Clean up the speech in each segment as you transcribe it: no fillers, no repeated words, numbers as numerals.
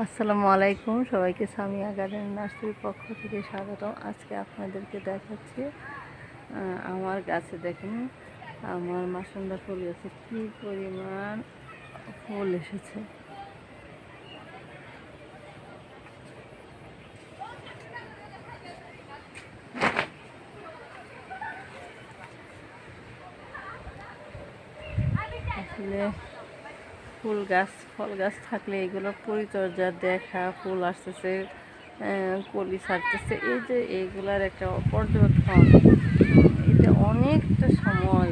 আসসালামু আলাইকুম, সবাইকে সামিয়া গার্ডেন নার্সারির পক্ষ থেকে স্বাগতম। আজকে আপনাদেরকে দেখাচ্ছি আমার গাছে দেখেন আমার মাশরুমটা ফুল গাছে কী পরিমাণ ফুল এসেছে। আসলে ফুল গাছ ফল গাছ থাকলে এগুলো পরিচর্যা দেখা, ফুল আসতেছে, কলি ছাড়তেছে, এই যে এইগুলার একটা পর্যবেক্ষণ, এতে অনেকটা সময়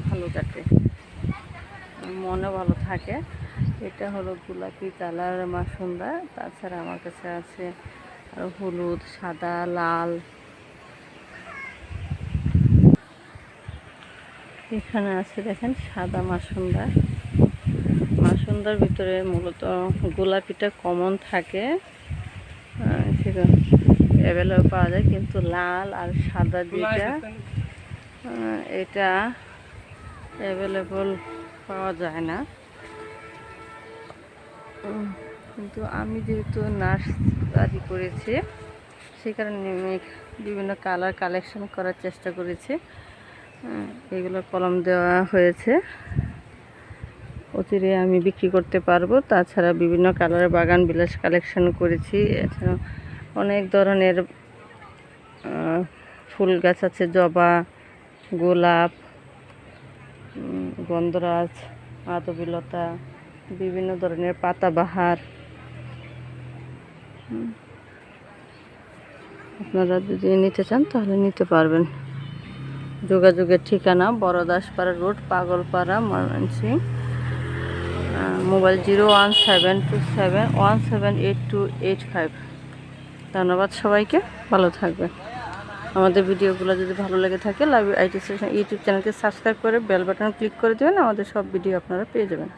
ভালো কাটে, মনে ভালো থাকে। এটা হলো গোলাপি কালার মাশরুমটা। তাছাড়া আমার কাছে আছে আর হলুদ, সাদা, লাল। এখানে আছে দেখেন সাদা মাশরুমটা। মাশরুমটার ভিতরে মূলত গোলাপিটা কমন থাকে, সেটা অ্যাভেলেবল পাওয়া যায়, কিন্তু লাল আর সাদা যেটা এটা অ্যাভেলেবল পাওয়া যায় না। কিন্তু আমি যেহেতু নার্সারি করেছি, সেই কারণে বিভিন্ন কালার কালেকশন করার চেষ্টা করেছি। এগুলো কলম দেওয়া হয়েছে, অচিরে আমি বিক্রি করতে পারবো। তাছাড়া বিভিন্ন কালারের বাগান বিলাস কালেকশন করেছি। এছাড়া অনেক ধরনের ফুল গাছ আছে, জবা, গোলাপ, গন্ধরাজ, মাধবীলতা, বিভিন্ন ধরনের পাতাবাহার। আপনারা যদি নিতে চান তাহলে নিতে পারবেন। যোগাযোগের ঠিকানা বড়দাসপাড়া রোড, পাগলপাড়া, ময়মনসিংহ। মোবাইল 01727178285। ধন্যবাদ সবাইকে, ভালো থাকবেন। আমাদের ভিডিওগুলো যদি ভালো লেগে থাকে লাইভ আইটি সেশন ইউটিউব চ্যানেলকে সাবস্ক্রাইব করে বেল বাটন ক্লিক করে দেবেন, আমাদের সব ভিডিও আপনারা পেয়ে যাবেন।